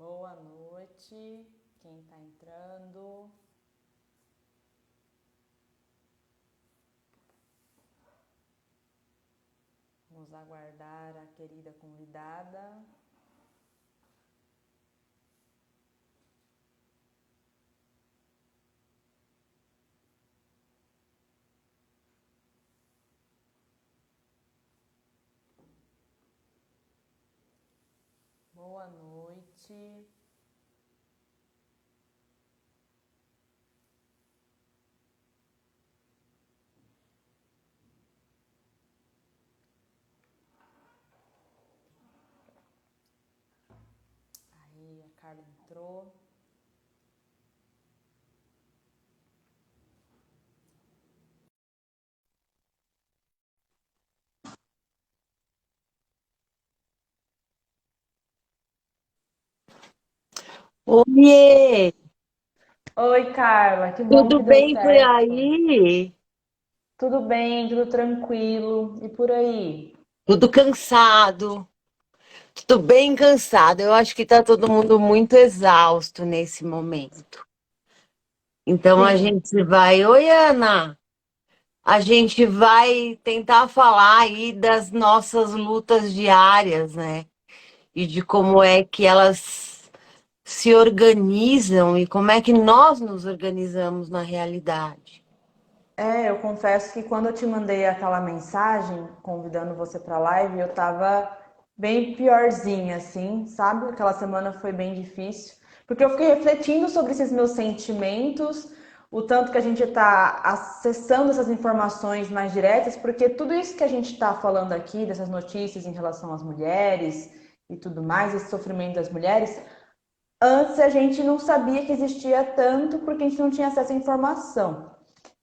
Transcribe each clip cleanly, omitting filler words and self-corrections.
Boa noite, quem está entrando. Vamos aguardar a querida convidada. Boa noite. Aí, a Carla entrou. Oiê, Oi, Carla, que bom tudo que deu bem por certo. aí? Tudo bem, tudo tranquilo. E por aí? Tudo cansado, tudo bem cansado. Eu acho que tá todo mundo muito exausto nesse momento. Então a Sim. gente vai, oi Ana, a gente vai tentar falar aí das nossas lutas diárias, né? E de como é que elas se organizam e como é que nós nos organizamos na realidade. Eu confesso que quando eu te mandei aquela mensagem convidando você para live, eu tava bem piorzinha, assim, sabe? Aquela semana foi bem difícil, porque eu fiquei refletindo sobre esses meus sentimentos, o tanto que a gente tá acessando essas informações mais diretas, porque tudo isso que a gente tá falando aqui, dessas notícias em relação às mulheres e tudo mais, esse sofrimento das mulheres, antes a gente não sabia que existia tanto porque a gente não tinha acesso à informação.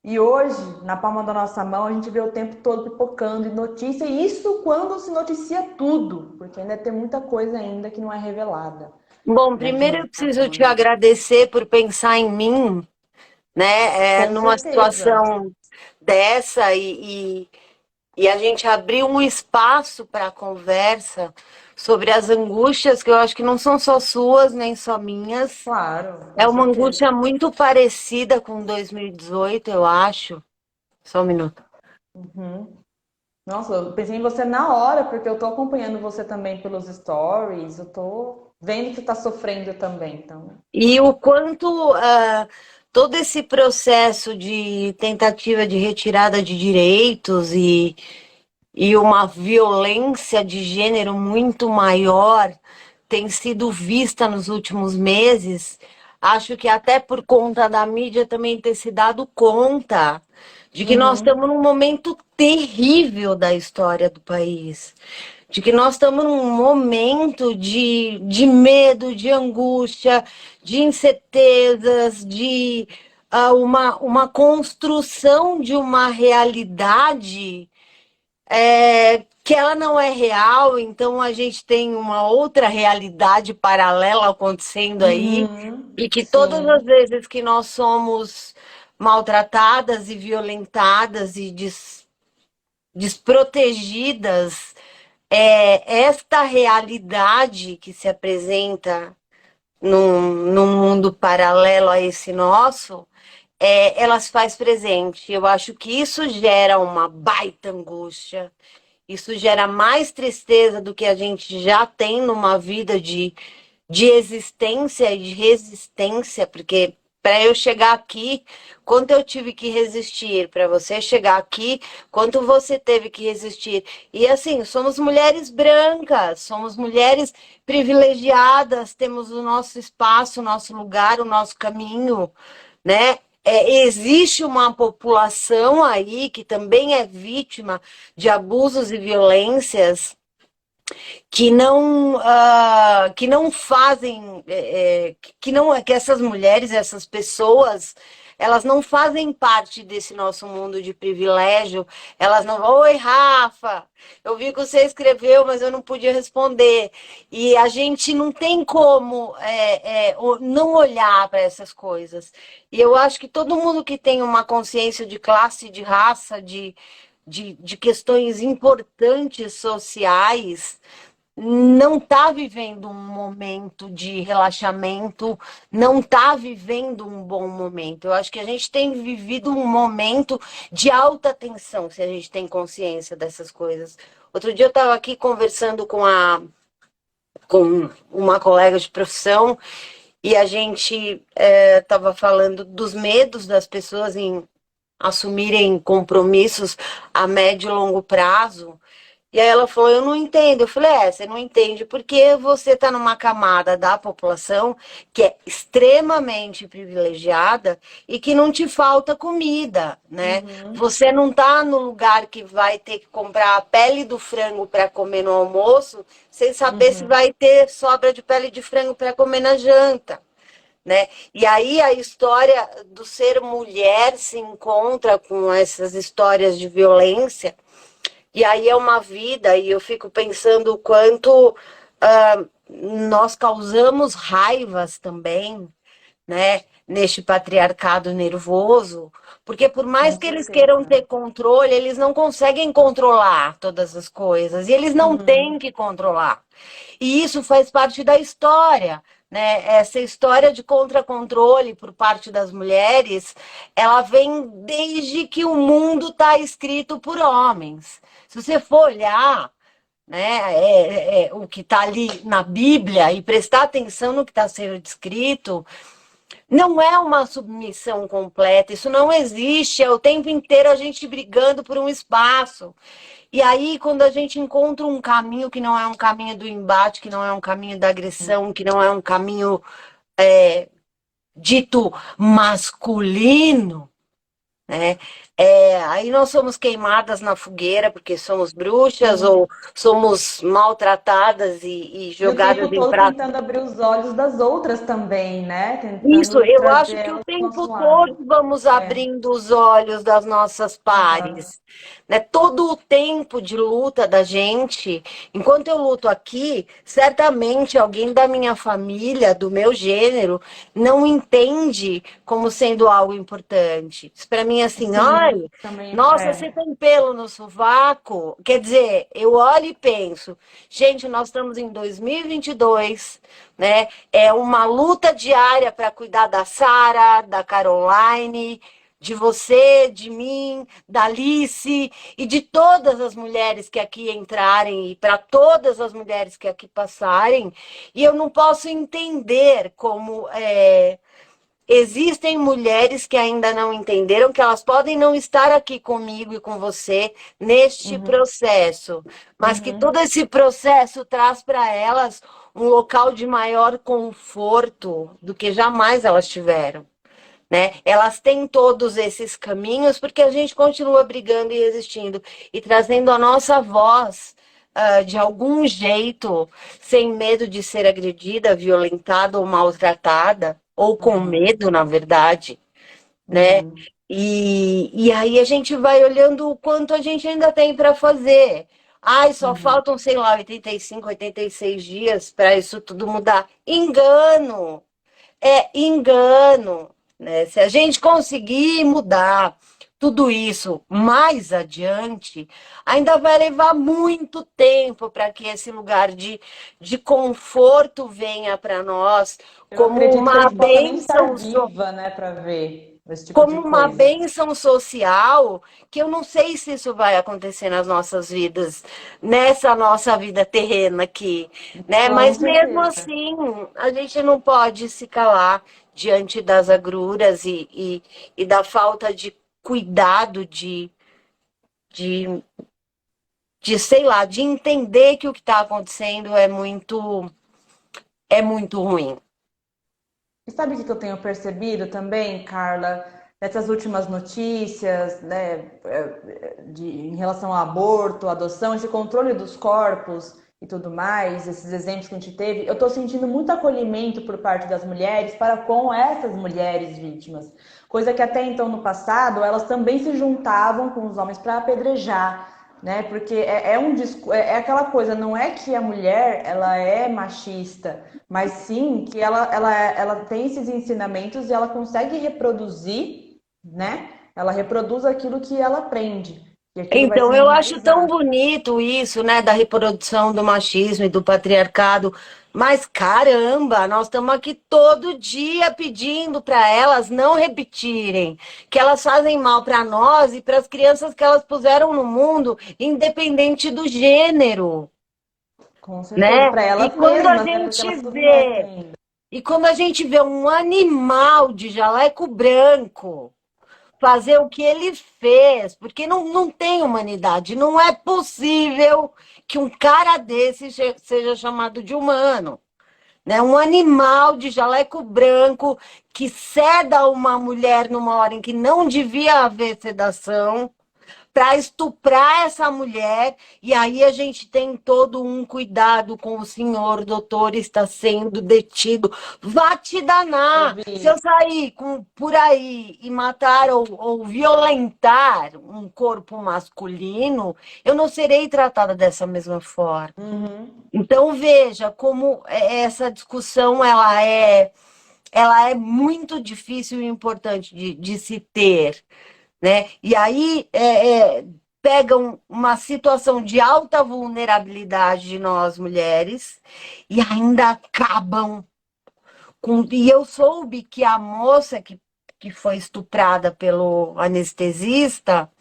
E hoje, na palma da nossa mão, a gente vê o tempo todo pipocando de notícia, e isso quando se noticia tudo, porque ainda tem muita coisa ainda que não é revelada, Bom, né, de primeiro eu preciso te informações. agradecer por pensar em mim, né, Com numa certeza. situação dessa e a gente abrir um espaço para a conversa sobre as angústias que eu acho que não são só suas nem só minhas. Claro, É com uma certeza. angústia muito parecida com 2018, eu acho. Só um minuto. Uhum. Nossa, eu pensei em você na hora, porque eu tô acompanhando você também pelos stories, eu tô vendo que você tá sofrendo também, então. E o quanto todo esse processo de tentativa de retirada de direitos e uma violência de gênero muito maior tem sido vista nos últimos meses. Acho que até por conta da mídia também ter se dado conta de que nós Uhum. estamos num momento terrível da história do país, de que nós estamos num momento de medo, de angústia, de incertezas, de uma construção de uma realidade que ela não é real, então a gente tem uma outra realidade paralela acontecendo aí, Uhum. e que todas as Sim. vezes que nós somos maltratadas e violentadas e desprotegidas, esta realidade que se apresenta num mundo paralelo a esse nosso, ela se faz presente. Eu acho que isso gera uma baita angústia, isso gera mais tristeza do que a gente já tem numa vida de existência e de resistência, porque para eu chegar aqui, quanto eu tive que resistir, para você chegar aqui, quanto você teve que resistir. E assim, somos mulheres brancas, somos mulheres privilegiadas, temos o nosso espaço, o nosso lugar, o nosso caminho, né? Existe uma população aí que também é vítima de abusos e violências que não fazem, que não que essas mulheres, essas pessoas, elas não fazem parte desse nosso mundo de privilégio. Elas não vão, oi Rafa, eu vi que você escreveu, mas eu não podia responder. E a gente não tem como não olhar para essas coisas. E eu acho que todo mundo que tem uma consciência de classe, de raça, de questões importantes sociais, não está vivendo um momento de relaxamento, não está vivendo um bom momento. Eu acho que a gente tem vivido um momento de alta tensão, se a gente tem consciência dessas coisas. Outro dia eu estava aqui conversando com uma colega de profissão e a gente estava falando dos medos das pessoas em assumirem compromissos a médio e longo prazo. E aí ela falou, eu não entendo. Eu falei, você não entende porque você está numa camada da população que é extremamente privilegiada e que não te falta comida, né? Uhum, Você não está no lugar que vai ter que comprar a pele do frango para comer no almoço, sem saber se uhum, vai ter sobra de pele de frango para comer na janta. Né? E aí a história do ser mulher se encontra com essas histórias de violência e aí é uma vida, e eu fico pensando o quanto nós causamos raivas também, né? Neste patriarcado nervoso, porque por com mais que eles queiram certeza. ter controle, eles não conseguem controlar todas as coisas, e eles não têm Uhum, que controlar. E isso faz parte da história, né? Essa história de contra-controle por parte das mulheres, ela vem desde que o mundo está escrito por homens. Se você for olhar, né, o que está ali na Bíblia e prestar atenção no que está sendo descrito, não é uma submissão completa, isso não existe, é o tempo inteiro a gente brigando por um espaço. E aí, quando a gente encontra um caminho que não é um caminho do embate, que não é um caminho da agressão, que não é um caminho dito masculino, né? Aí nós somos queimadas na fogueira porque somos bruxas sim. ou somos maltratadas e E o tempo jogadas em todo pratos. tentando abrir os olhos das outras também, né? Isso, Tentando eu trazer acho que o elas para o tempo nosso todo lado. vamos É, abrindo os olhos das nossas exato. pares, né? Todo o tempo de luta da gente, enquanto eu luto aqui, certamente alguém da minha família, do meu gênero, não entende como sendo algo importante. Isso para mim é assim, Sim, ai, também nossa, você é. tem pelo no sovaco? Quer dizer, eu olho e penso, gente, nós estamos em 2022, né? É uma luta diária para cuidar da Sara, da Caroline, de você, de mim, da Alice e de todas as mulheres que aqui entrarem e para todas as mulheres que aqui passarem. E eu não posso entender como existem mulheres que ainda não entenderam que elas podem não estar aqui comigo e com você neste Uhum, processo, mas que uhum. todo esse processo traz para elas um local de maior conforto do que jamais elas tiveram, né? Elas têm todos esses caminhos porque a gente continua brigando e resistindo e trazendo a nossa voz de algum jeito, sem medo de ser agredida, violentada ou maltratada, ou com Uhum, medo, na verdade, né? uhum, E aí a gente vai olhando o quanto a gente ainda tem para fazer. Ai, só uhum. faltam, sei lá, 85, 86 dias para isso tudo mudar. Engano! É engano, né? Se a gente conseguir mudar tudo isso mais adiante, ainda vai levar muito tempo para que esse lugar de conforto venha para nós Eu como acredito que eu uma não possa nem bênção, estar viva, né, para ver esse tipo de como uma coisa. bênção social, que eu não sei se isso vai acontecer nas nossas vidas, nessa nossa vida terrena aqui, né? Com Mas mesmo certeza. assim, a gente não pode se calar diante das agruras e da falta de cuidado, de, sei lá, de entender que o que está acontecendo é muito ruim. E sabe o que eu tenho percebido também, Carla, nessas últimas notícias, né, em relação ao aborto, adoção, esse controle dos corpos e tudo mais, esses exemplos que a gente teve, eu estou sentindo muito acolhimento por parte das mulheres para com essas mulheres vítimas, coisa que até então no passado elas também se juntavam com os homens para apedrejar, né? Porque é aquela coisa, não é que a mulher ela é machista, mas sim que ela tem esses ensinamentos e ela consegue reproduzir, né? Ela reproduz aquilo que ela aprende. que aquilo vai Então, se eu acho tão enraizar. bonito isso, né, da reprodução do machismo e do patriarcado. Mas caramba, nós estamos aqui todo dia pedindo para elas não repetirem, que elas fazem mal para nós e para as crianças que elas puseram no mundo, independente do gênero, Com certeza, né? para E elas quando a mesmas, né? Porque gente elas submetem vê, ainda. e quando a gente vê um animal de jaleco branco fazer o que ele fez, porque não tem humanidade. Não é possível que um cara desse seja chamado de humano. Né? Um animal de jaleco branco que ceda uma mulher numa hora em que não devia haver sedação para estuprar essa mulher, e aí a gente tem todo um cuidado com o senhor, doutor, está sendo detido. Vá te Eu danar! Se vi. eu sair por aí e matar ou violentar um corpo masculino, eu não serei tratada dessa mesma forma. Uhum. Então veja como essa discussão ela é muito difícil e importante de se ter, né? E aí pegam uma situação de alta vulnerabilidade de nós mulheres e ainda acabam com. E eu soube que a moça que foi estuprada pelo anestesista,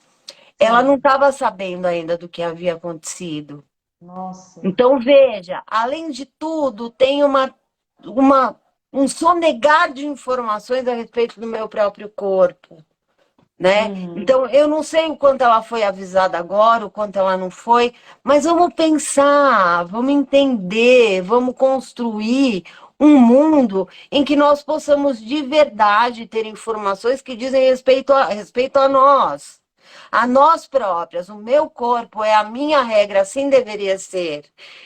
ela não Sim. estava sabendo ainda do que havia acontecido. Nossa. Então, veja, além de tudo, tem uma, um sonegar de informações a respeito do meu próprio corpo, né? Uhum. Então, eu não sei o quanto ela foi avisada agora, o quanto ela não foi, mas vamos pensar, vamos entender, vamos construir um mundo em que nós possamos de verdade ter informações que dizem respeito a nós próprias. O meu corpo é a minha regra, assim deveria ser.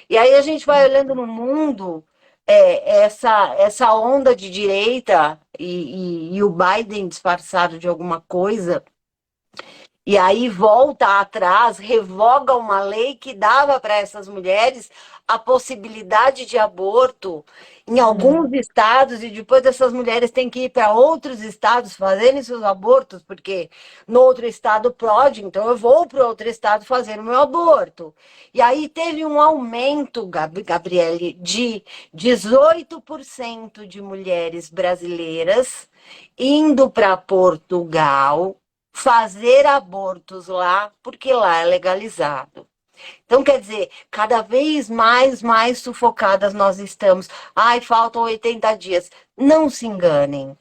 E aí a gente vai olhando no mundo essa onda de direita e o Biden disfarçado de alguma coisa, e aí volta atrás, revoga uma lei que dava para essas mulheres a possibilidade de aborto em alguns Uhum. estados, e depois essas mulheres têm que ir para outros estados fazerem seus abortos, porque no outro estado pode, então eu vou para outro estado fazer o meu aborto. E aí teve um aumento, Gabriele, de 18% de mulheres brasileiras indo para Portugal fazer abortos lá, porque lá é legalizado. Então, quer dizer, cada vez mais sufocadas nós estamos. Ai, faltam 80 dias. Não se enganem.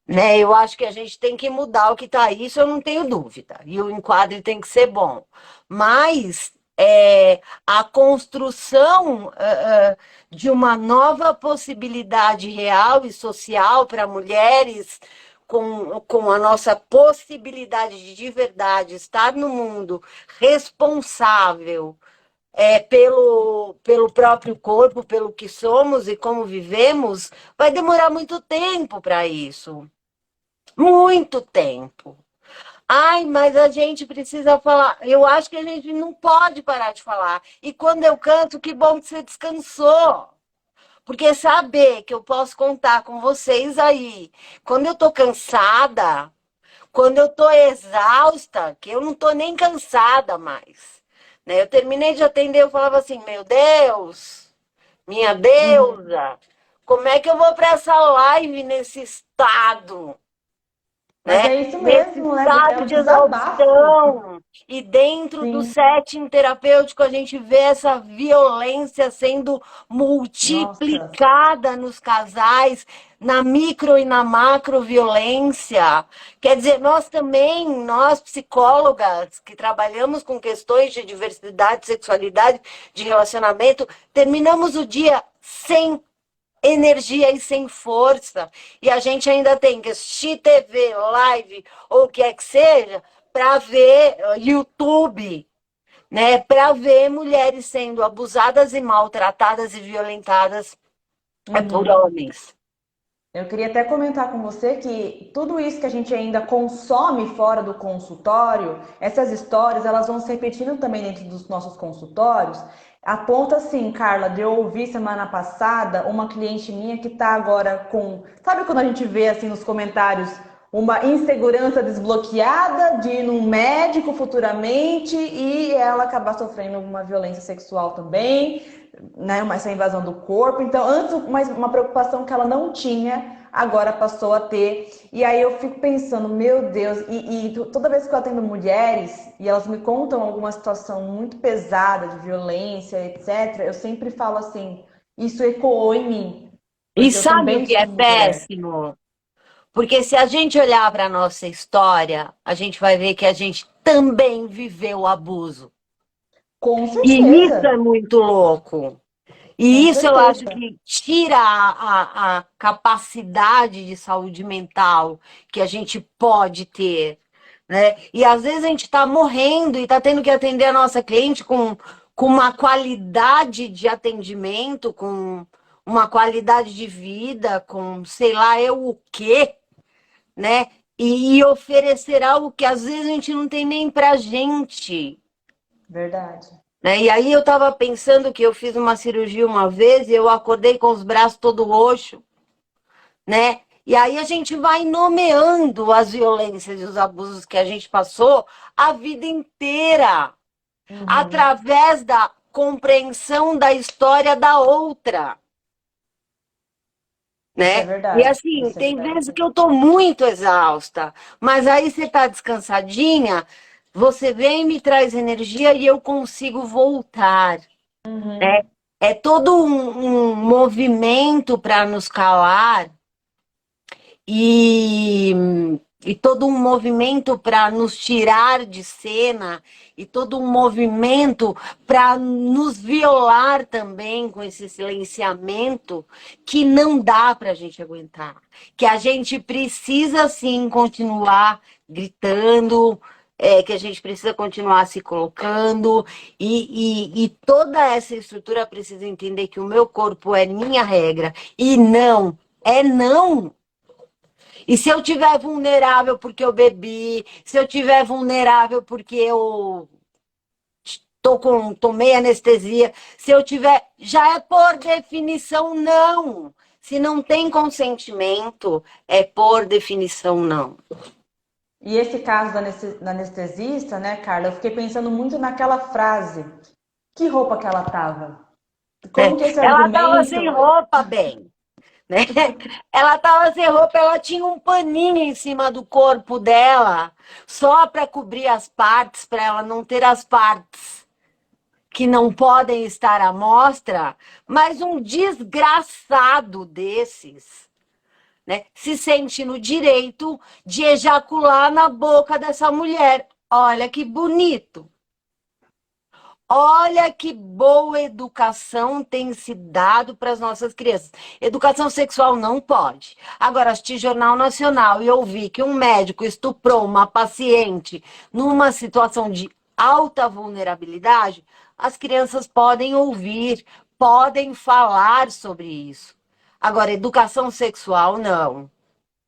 Né? Eu acho que a gente tem que mudar o que está aí, isso eu não tenho dúvida. E o enquadre tem que ser bom. Mas a construção de uma nova possibilidade real e social para mulheres com a nossa possibilidade de verdade estar no mundo responsável pelo próprio corpo, pelo que somos e como vivemos, vai demorar muito tempo para isso. Muito tempo. Ai, mas a gente precisa falar. Eu acho que a gente não pode parar de falar. E quando eu canto, que bom que você descansou. Porque saber que eu posso contar com vocês aí, quando eu tô cansada, quando eu tô exausta, que eu não tô nem cansada mais. Né? Eu terminei de atender, eu falava assim: meu Deus, minha Uhum. deusa, como é que eu vou para essa live nesse estado? Mas Né? é isso Nesse mesmo, né? Porque é estado um de desabafo. exaustão. E dentro do Sim. setting terapêutico, a gente vê essa violência sendo Nossa. multiplicada nos casais, na micro e na macro violência. Quer dizer, nós também, nós psicólogas que trabalhamos com questões de diversidade, sexualidade, de relacionamento, terminamos o dia sem energia e sem força. E a gente ainda tem que assistir TV, live, ou o que é que seja, para ver YouTube, né? Para ver mulheres sendo abusadas e maltratadas e violentadas por Uhum. homens. Eu queria até comentar com você que tudo isso que a gente ainda consome fora do consultório, essas histórias, elas vão se repetindo também dentro dos nossos consultórios. A ponto assim, Carla, de eu ouvir semana passada uma cliente minha que tá agora com. Sabe quando a gente vê assim nos comentários uma insegurança desbloqueada de ir num médico futuramente e ela acabar sofrendo uma violência sexual também, né? Essa invasão do corpo. Então, antes, uma preocupação que ela não tinha, agora passou a ter. E aí eu fico pensando, meu Deus, toda vez que eu atendo mulheres e elas me contam alguma situação muito pesada de violência, etc., eu sempre falo assim, isso ecoou em mim, E porque eu sabe o também que é sou mulher. péssimo? Porque se a gente olhar para a nossa história, a gente vai ver que a gente também viveu o abuso. Com E isso é certeza, muito louco. com E isso eu acho certeza. que tira a capacidade de saúde mental que a gente pode ter, né? E às vezes a gente está morrendo e está tendo que atender a nossa cliente com uma qualidade de atendimento, com uma qualidade de vida, com sei lá eu o quê, né? E oferecer algo que às vezes a gente não tem nem pra gente, Verdade. né? E aí eu estava pensando que eu fiz uma cirurgia uma vez e eu acordei com os braços todo roxo, né? E aí a gente vai nomeando as violências e os abusos que a gente passou a vida inteira, Uhum. através da compreensão da história da outra, Isso é né? E verdade. assim, Isso é tem vezes verdade. que eu tô muito exausta, mas aí você tá descansadinha, você vem e me traz energia e eu consigo voltar, né? Uhum. É todo um movimento para nos calar e, e todo um movimento para nos tirar de cena e todo um movimento para nos violar também com esse silenciamento que não dá para a gente aguentar, que a gente precisa sim continuar gritando, que a gente precisa continuar se colocando e toda essa estrutura precisa entender que o meu corpo é minha regra e não é não. E se eu tiver vulnerável porque eu bebi, se eu tiver vulnerável porque eu tomei anestesia, se eu tiver, já é por definição não. Se não tem consentimento, é por definição não. E esse caso da anestesista, né, Carla, eu fiquei pensando muito naquela frase. Que roupa que ela tava? Como que esse Ela estava sem argumento. roupa, bem, né? Ela estava sem roupa, ela tinha um paninho em cima do corpo dela, só para cobrir as partes, para ela não ter as partes que não podem estar à mostra, mas um desgraçado desses, né, se sente no direito de ejacular na boca dessa mulher. Olha que bonito. Olha que boa educação tem se dado para as nossas crianças. Educação sexual não pode. Agora, assisti Jornal Nacional e ouvi que um médico estuprou uma paciente numa situação de alta vulnerabilidade, as crianças podem ouvir, podem falar sobre isso. Agora, educação sexual, não,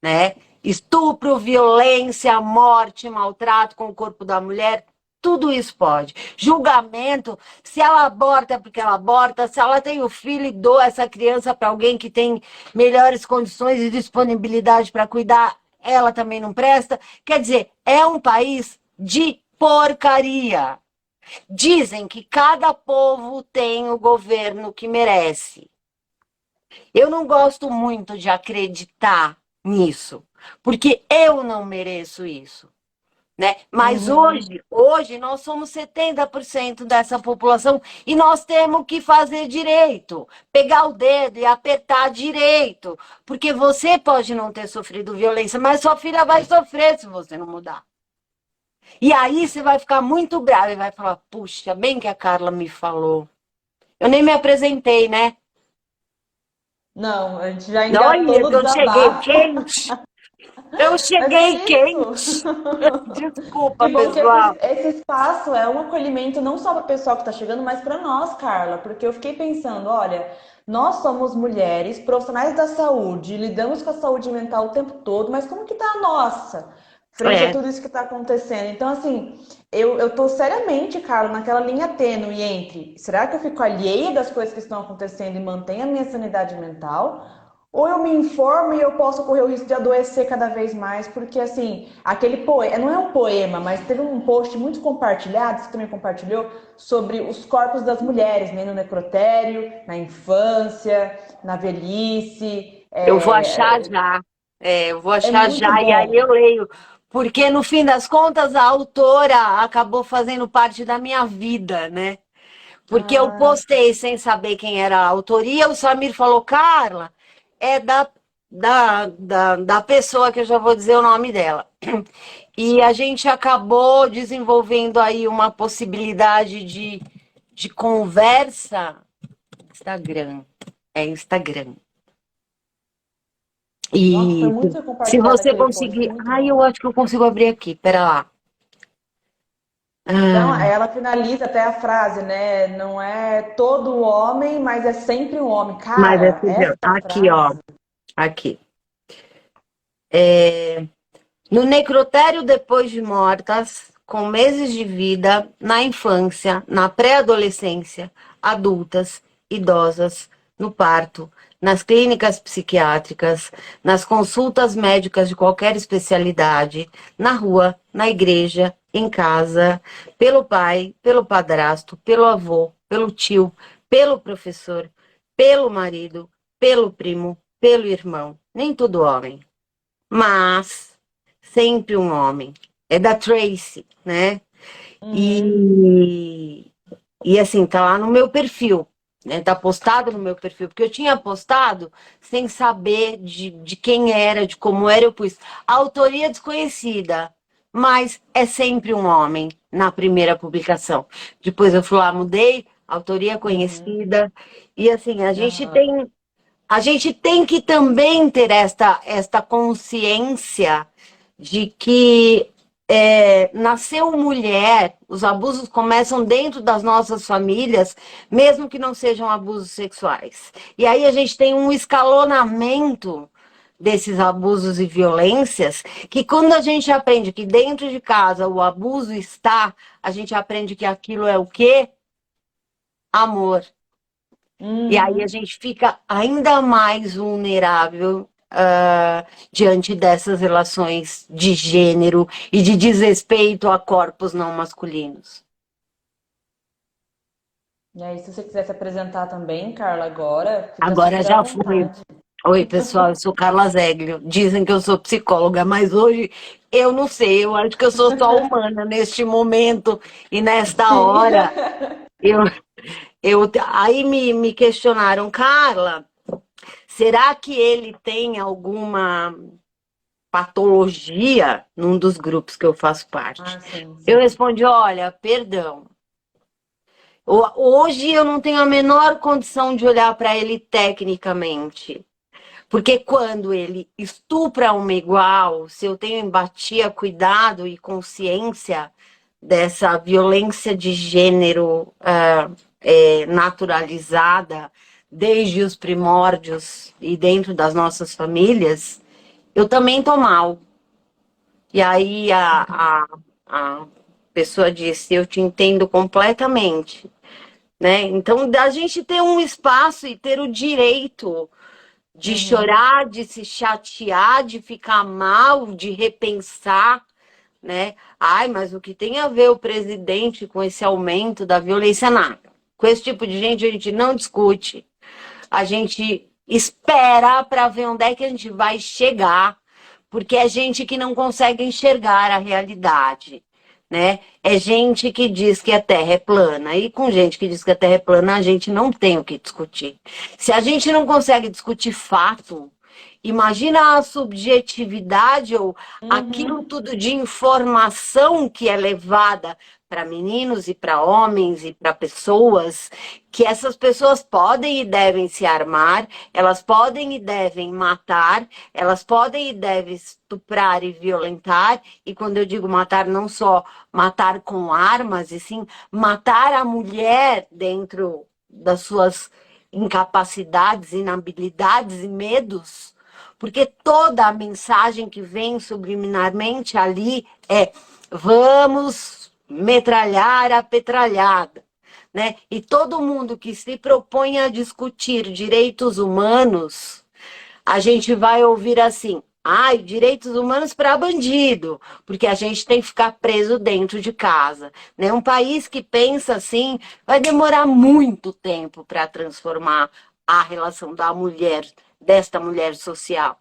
né? Estupro, violência, morte, maltrato com o corpo da mulher, tudo isso pode. Julgamento, se ela aborta é porque ela aborta, se ela tem o filho e doa essa criança para alguém que tem melhores condições e disponibilidade para cuidar, ela também não presta. Quer dizer, é um país de porcaria. Dizem que cada povo tem o governo que merece. Eu não gosto muito de acreditar nisso, porque eu não mereço isso, né? Mas Uhum. hoje nós somos 70% dessa população e nós temos que fazer direito, pegar o dedo e apertar direito, porque você pode não ter sofrido violência, mas sua filha vai sofrer se você não mudar. E aí você vai ficar muito bravo e vai falar: puxa, bem que a Carla me falou. Eu nem me apresentei, né? Não, a gente já engatou Olha no que eu cheguei desabafo. quente. Eu Mas é cheguei isso. quente. Desculpa, Que bom que pessoal. esse espaço é um acolhimento não só para o pessoal que está chegando, mas para nós, Carla, porque eu fiquei pensando, olha, nós somos mulheres, profissionais da saúde, lidamos com a saúde mental o tempo todo, mas como que tá a nossa frente a É, tudo isso que está acontecendo? Então, assim, eu tô seriamente, Carla, naquela linha tênue entre será que eu fico alheia das coisas que estão acontecendo e mantenho a minha sanidade mental? ou eu me informo e eu posso correr o risco de adoecer cada vez mais, porque assim, aquele poema, não é um poema, mas teve um post muito compartilhado, você também compartilhou, sobre os corpos das mulheres, né, no necrotério, na infância, na velhice. Eu vou achar já. Eu vou É achar muito já e aí eu bom. leio. Porque no fim das contas a autora acabou fazendo parte da minha vida, né? Porque eu Ah, postei sem saber quem era a autoria, o Samir falou, Carla, é da pessoa que eu já vou dizer o nome dela. E a gente acabou desenvolvendo aí uma possibilidade de conversa. Instagram. É Instagram. nossa, foi E muito se compartilhado você aquele post, foi conseguir. muito Ai, bom. eu acho que eu consigo abrir aqui. Pera lá. Então, Ah, ela finaliza até a frase, né? Não é todo homem, mas é sempre um homem. mas é Cara, feijão. esta Aqui, ó. frase. Aqui. No necrotério depois de mortas, com meses de vida, na infância, na pré-adolescência, adultas, idosas, no parto, nas clínicas psiquiátricas, nas consultas médicas de qualquer especialidade, na rua, na igreja, em casa, pelo pai, pelo padrasto, pelo avô, pelo tio, pelo professor, pelo marido, pelo primo, pelo irmão. Nem todo homem, mas sempre um homem. É da Tracy, né? Uhum. E, e assim, tá lá no meu perfil, né? Tá postado no meu perfil, porque eu tinha postado sem saber de quem era, de como era, eu pus. A autoria desconhecida, mas é sempre um homem na primeira publicação. Depois eu fui lá, mudei, autoria Uhum. conhecida. E assim, Aham. a gente tem que também ter esta consciência de que nasceu mulher, os abusos começam dentro das nossas famílias, mesmo que não sejam abusos sexuais. E aí a gente tem um escalonamento desses abusos e violências, que quando a gente aprende que dentro de casa o abuso está, a gente aprende que aquilo é o quê? Amor. E aí a Uhum. gente fica ainda mais vulnerável diante dessas relações de gênero e de desrespeito a corpos não masculinos. E aí, se você quiser se apresentar também, Carla, agora, fica Agora super à já fui. vontade. Oi, pessoal, eu sou Carla Zeglio. Dizem que eu sou psicóloga, mas hoje eu não sei. Eu acho que eu sou só humana neste momento e nesta Sim. hora. Eu, aí me questionaram, Carla, será que ele tem alguma patologia num dos grupos que eu faço parte? Ah, sim, Eu sim. respondi: olha, perdão. Hoje eu não tenho a menor condição de olhar para ele tecnicamente. Porque quando ele estupra uma igual, se eu tenho empatia, cuidado e consciência dessa violência de gênero naturalizada desde os primórdios e dentro das nossas famílias, eu também tô mal. E aí a pessoa disse, eu te entendo completamente, né? Então, a gente ter um espaço e ter o direito de Uhum. chorar, de se chatear, de ficar mal, de repensar, né? Ai, mas o que tem a ver o presidente com esse aumento da violência? Nada. Com esse tipo de gente, a gente não discute. A gente espera para ver onde é que a gente vai chegar, porque é gente que não consegue enxergar a realidade, né? É gente que diz que a Terra é plana, e com gente que diz que a Terra é plana, a gente não tem o que discutir. Se a gente não consegue discutir fato, imagina a subjetividade ou aquilo Uhum. tudo de informação que é levada para meninos e para homens e para pessoas, que essas pessoas podem e devem se armar, elas podem e devem matar, elas podem e devem estuprar e violentar, e quando eu digo matar, não só matar com armas, e sim matar a mulher dentro das suas incapacidades, inabilidades e medos, porque toda a mensagem que vem subliminarmente ali é vamos metralhar a petralhada, né? E todo mundo que se propõe a discutir direitos humanos a gente vai ouvir assim: ai, direitos humanos para bandido, porque a gente tem que ficar preso dentro de casa. Né? Um país que pensa assim vai demorar muito tempo para transformar a relação da mulher, desta mulher social.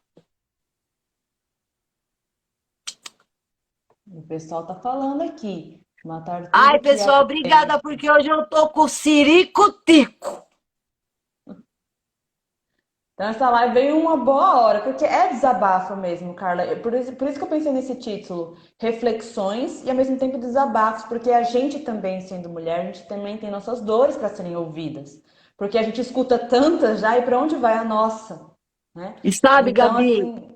O pessoal tá falando aqui. Matar Ai, tudo que é pessoal, obrigada, violência. porque hoje eu tô com o Sirico-Tico. Então, essa live veio uma boa hora, porque é desabafo mesmo, Carla. Por isso que eu pensei nesse título, reflexões e ao mesmo tempo desabafos, porque a gente também, sendo mulher, a gente também tem nossas dores para serem ouvidas. Porque a gente escuta tantas já e para onde vai a nossa, né? E sabe, Então, Gabi, assim,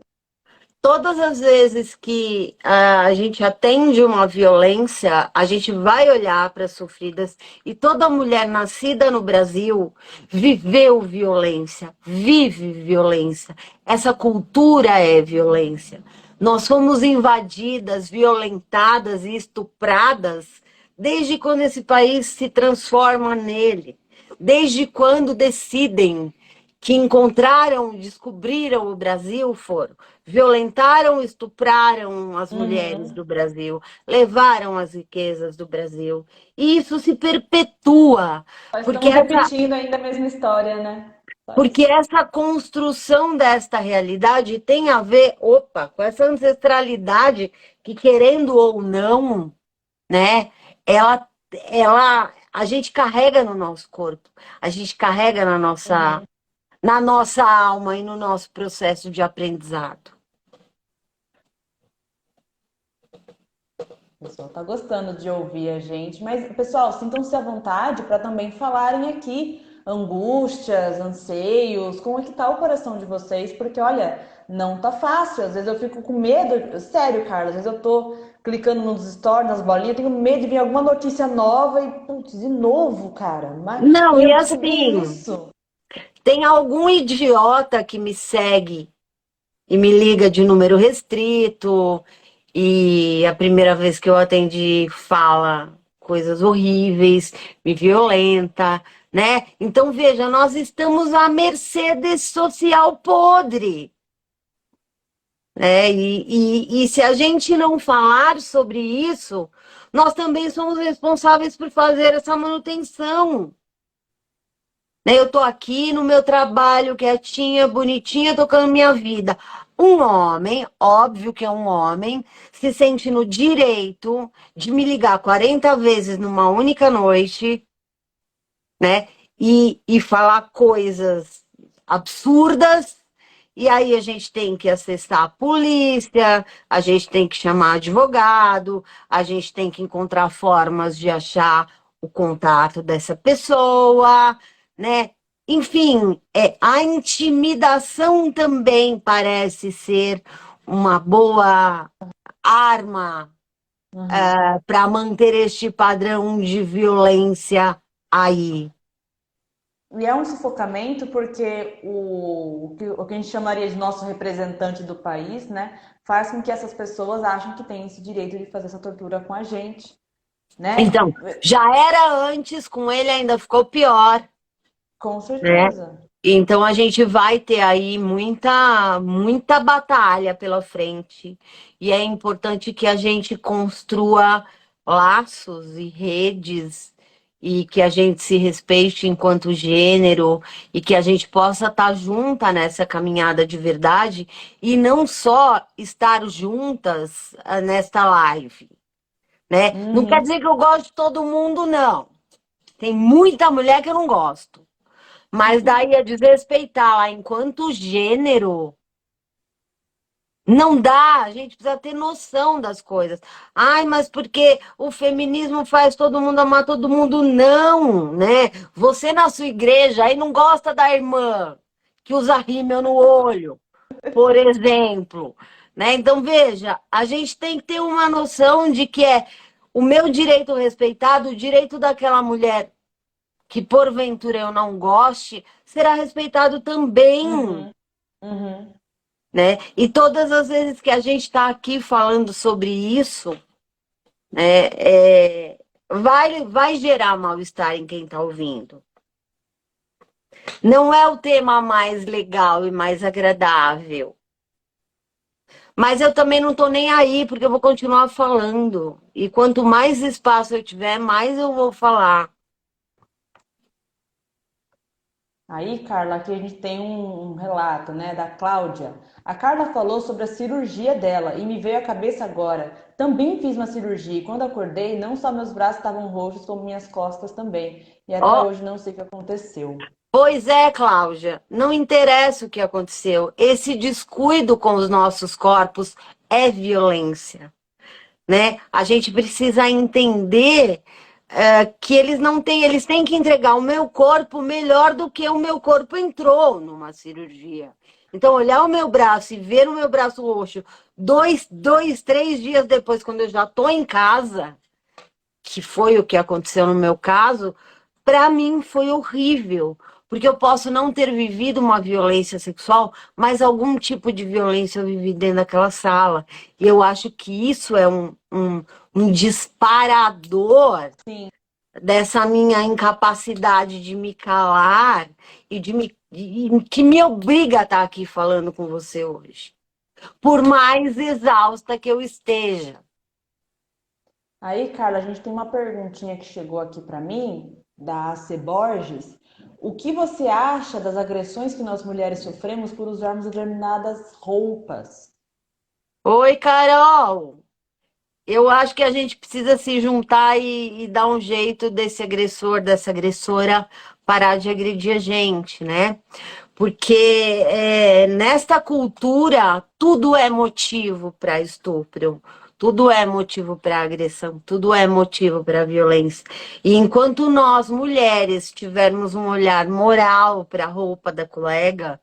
todas as vezes que a gente atende uma violência, a gente vai olhar para as sofridas e toda mulher nascida no Brasil viveu violência, vive violência. Essa cultura é violência. Nós fomos invadidas, violentadas e estupradas desde quando esse país se transforma nele, desde quando decidem que encontraram, descobriram o Brasil, foram, violentaram, estupraram as mulheres uhum, do Brasil, levaram as riquezas do Brasil. E isso se perpetua, só porque estamos essa, repetindo ainda a mesma história, né? Só porque isso. essa construção desta realidade tem a ver, opa, com essa ancestralidade que, querendo ou não, né, a gente carrega no nosso corpo, a gente carrega Uhum. na nossa alma e no nosso processo de aprendizado. O pessoal tá gostando de ouvir a gente, mas pessoal, sintam-se à vontade para também falarem aqui angústias, anseios, como é que tá o coração de vocês, porque olha, não tá fácil. Às vezes eu fico com medo, sério, Carlos, às vezes eu tô clicando nos stories, nas bolinhas, tenho medo de vir alguma notícia nova e putz, de novo, cara, mas Não, e eu descobri assim, isso. tem algum idiota que me segue e me liga de número restrito, e a primeira vez que eu atendi fala coisas horríveis, me violenta, né? Então, veja, nós estamos à mercê desse social podre, né? E se a gente não falar sobre isso, nós também somos responsáveis por fazer essa manutenção. Né? Eu tô aqui no meu trabalho, quietinha, bonitinha, tocando minha vida. Um homem, óbvio que é um homem, se sente no direito de me ligar 40 vezes numa única noite, né? E falar coisas absurdas. E aí a gente tem que acessar a polícia, a gente tem que chamar advogado, a gente tem que encontrar formas de achar o contato dessa pessoa, né? Enfim, a intimidação também parece ser uma boa arma Uhum. para manter este padrão de violência aí. E é um sufocamento porque o que a gente chamaria de nosso representante do país, né, faz com que essas pessoas achem que têm esse direito de fazer essa tortura com a gente, né? Então, já era antes, com ele ainda ficou pior, Com né? certeza. Então a gente vai ter aí muita batalha pela frente. E é importante que a gente construa laços e redes e que a gente se respeite enquanto gênero e que a gente possa estar junta nessa caminhada de verdade e não só estar juntas nesta live, né? Não quer Uhum. dizer que eu gosto de todo mundo, não. Tem muita mulher que eu não gosto. Mas daí a desrespeitar lá enquanto gênero, não dá, a gente precisa ter noção das coisas. Ai, mas porque o feminismo faz todo mundo amar todo mundo? Não, né? Você na sua igreja aí não gosta da irmã que usa rímel no olho, por exemplo, né? Então veja, a gente tem que ter uma noção de que é o meu direito respeitado, o direito daquela mulher que porventura eu não goste, será respeitado também, Uhum. Uhum. né? E todas as vezes que a gente está aqui falando sobre isso, né, vai gerar mal-estar em quem está ouvindo. Não é o tema mais legal e mais agradável. Mas eu também não tô nem aí, porque eu vou continuar falando. E quanto mais espaço eu tiver, mais eu vou falar. Aí, Carla, aqui a gente tem um relato, né, da Cláudia. A Carla falou sobre a cirurgia dela e me veio à cabeça agora. Também fiz uma cirurgia e quando acordei, não só meus braços estavam roxos, como minhas costas também. E até Ó, hoje não sei o que aconteceu. pois é, Cláudia, não interessa o que aconteceu. Esse descuido com os nossos corpos é violência, né? A gente precisa entender que eles não têm, eles têm que entregar o meu corpo melhor do que o meu corpo entrou numa cirurgia. Então, olhar o meu braço e ver o meu braço roxo 3 dias depois, quando eu já estou em casa, que foi o que aconteceu no meu caso, para mim foi horrível, porque eu posso não ter vivido uma violência sexual, mas algum tipo de violência eu vivi dentro daquela sala. E eu acho que isso é um disparador Sim. dessa minha incapacidade de me calar que me obriga a estar aqui falando com você hoje. Por mais exausta que eu esteja. Aí, Carla, a gente tem uma perguntinha que chegou aqui para mim, da AC Borges. O que você acha das agressões que nós mulheres sofremos por usarmos determinadas roupas? Oi, Carol! Eu acho que a gente precisa se juntar e dar um jeito desse agressor, dessa agressora parar de agredir a gente, né? Porque nesta cultura tudo é motivo para estupro, tudo é motivo para agressão, tudo é motivo para violência. E enquanto nós, mulheres, tivermos um olhar moral para a roupa da colega,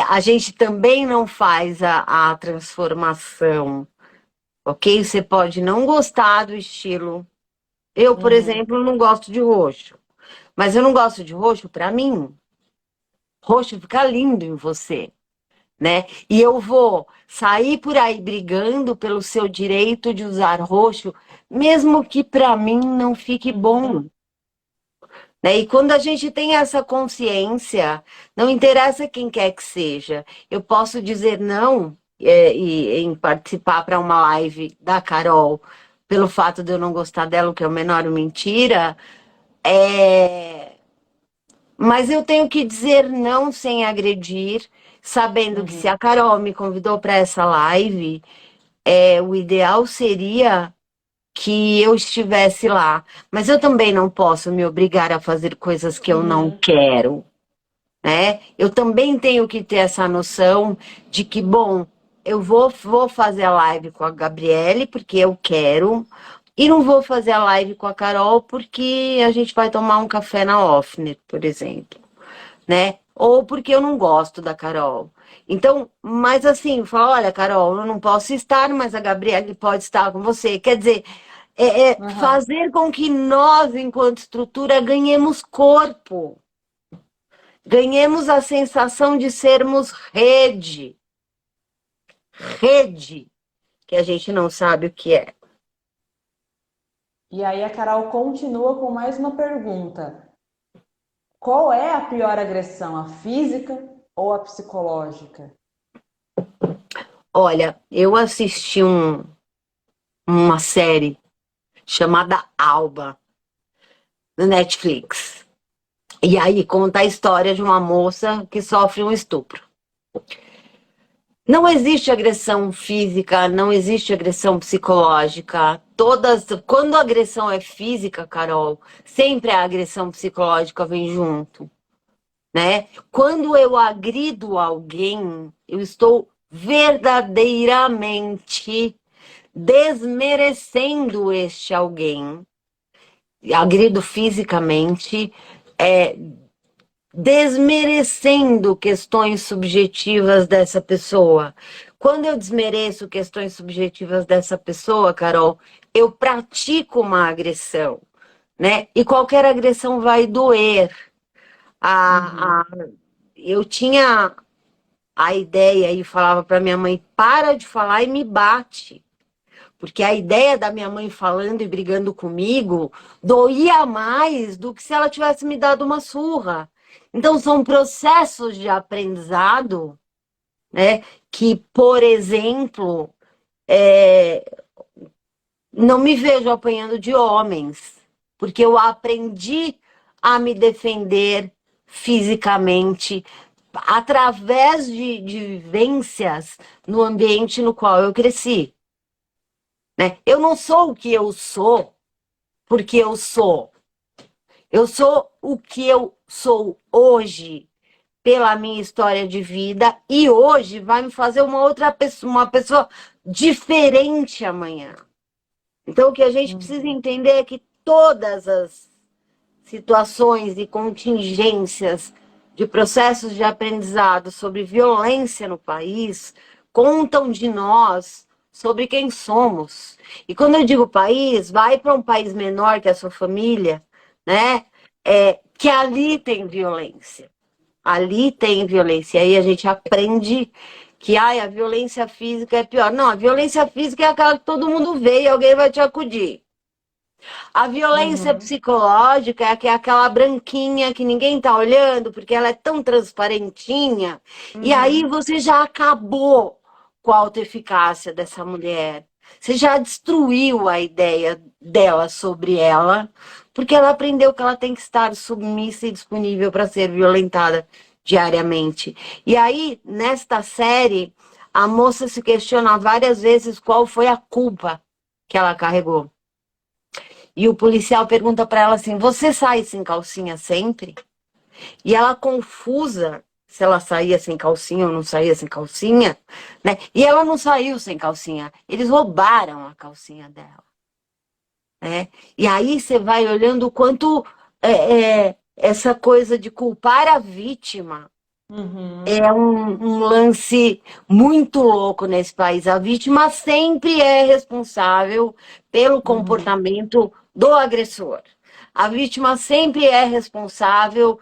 a gente também não faz a transformação. Ok? Você pode não gostar do estilo. Eu, por Uhum. exemplo, não gosto de roxo. Mas eu não gosto de roxo para mim. Roxo fica lindo em você, né? E eu vou sair por aí brigando pelo seu direito de usar roxo, mesmo que para mim não fique bom, né? E quando a gente tem essa consciência, não interessa quem quer que seja, eu posso dizer não e em participar para uma live da Carol pelo fato de eu não gostar dela, o que é o menor mentira, é... mas eu tenho que dizer não sem agredir, sabendo que se Uhum. a Carol me convidou para essa live, o ideal seria que eu estivesse lá. Mas eu também não posso me obrigar a fazer coisas que eu não Uhum. quero, né? Eu também tenho que ter essa noção de que, bom, eu vou fazer a live com a Gabriele porque eu quero, e não vou fazer a live com a Carol porque a gente vai tomar um café na Offner, por exemplo, né? Ou porque eu não gosto da Carol. Então, mas assim, fala, olha, Carol, eu não posso estar, mas a Gabriele pode estar com você. Quer dizer, Aham. fazer com que nós, enquanto estrutura, ganhemos corpo, ganhemos a sensação de sermos rede, que a gente não sabe o que é. E aí a Carol continua com mais uma pergunta. Qual é a pior agressão, a física ou a psicológica? Olha, eu assisti uma série chamada Alba, no Netflix. E aí conta a história de uma moça que sofre um estupro. Não existe agressão física, não existe agressão psicológica. Quando a agressão é física, Carol, sempre a agressão psicológica vem junto, né? Quando eu agrido alguém, eu estou verdadeiramente desmerecendo este alguém. Agrido fisicamente, é, desmerecendo questões subjetivas dessa pessoa. Quando eu desmereço questões subjetivas dessa pessoa, Carol, eu pratico uma agressão, né? E qualquer agressão vai doer. A, Uhum. a, eu tinha a ideia e falava para minha mãe: para de falar e me bate. Porque a ideia da minha mãe falando e brigando comigo doía mais do que se ela tivesse me dado uma surra. Então, são processos de aprendizado, né, que, por exemplo, não me vejo apanhando de homens, porque eu aprendi a me defender fisicamente através de vivências no ambiente no qual eu cresci, né? Eu não sou o que eu sou porque eu sou. Eu sou o que eu sou hoje pela minha história de vida e hoje vai me fazer uma pessoa diferente amanhã. Então, o que a gente precisa Uhum. entender é que todas as situações e contingências de processos de aprendizado sobre violência no país contam de nós sobre quem somos. E quando eu digo país, vai para um país menor que a sua família, né? Que ali tem violência. Ali tem violência. E aí a gente aprende que a violência física é pior. Não, a violência física é aquela que todo mundo vê e alguém vai te acudir. A violência Uhum. psicológica é aquela branquinha que ninguém tá olhando porque ela é tão transparentinha. E aí Uhum. você já acabou com a autoeficácia dessa mulher. Você já destruiu a ideia dela sobre ela, porque ela aprendeu que ela tem que estar submissa e disponível para ser violentada diariamente. E aí, nesta série, a moça se questiona várias vezes qual foi a culpa que ela carregou. E o policial pergunta para ela assim: você sai sem calcinha sempre? E ela confusa se ela saía sem calcinha ou não saía sem calcinha, né? E ela não saiu sem calcinha. Eles roubaram a calcinha dela, né? E aí você vai olhando o quanto essa coisa de culpar a vítima Uhum. é um lance muito louco nesse país. A vítima sempre é responsável pelo Uhum. comportamento do agressor. A vítima sempre é responsável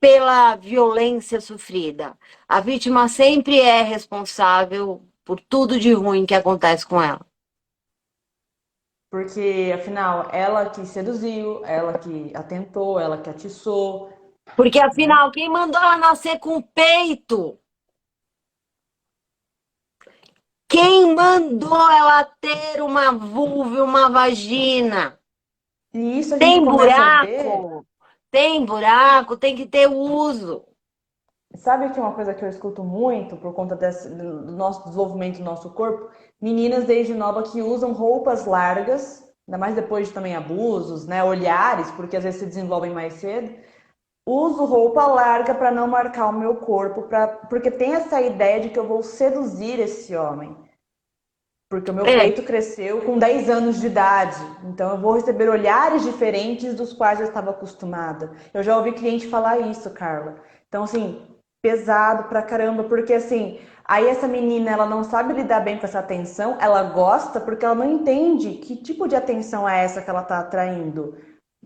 pela violência sofrida. A vítima sempre é responsável por tudo de ruim que acontece com ela. Porque, afinal, ela que seduziu, ela que atentou, ela que atiçou, Porque, né? afinal, quem mandou ela nascer com peito? Quem mandou ela ter uma vulva e uma vagina? E isso a gente Tem começa a ver. buraco? Tem buraco, tem que ter uso. Sabe que é uma coisa que eu escuto muito por conta do nosso desenvolvimento do nosso corpo? Meninas desde nova que usam roupas largas, ainda mais depois de também abusos, né? Olhares, porque às vezes se desenvolvem mais cedo. Uso roupa larga para não marcar o meu corpo, porque tem essa ideia de que eu vou seduzir esse homem. Porque o meu É, peito cresceu com 10 anos de idade. Então eu vou receber olhares diferentes dos quais eu estava acostumada. Eu já ouvi cliente falar isso, Carla. Então, assim, pesado pra caramba, porque assim, aí essa menina, ela não sabe lidar bem com essa atenção, ela gosta porque ela não entende que tipo de atenção é essa que ela tá atraindo.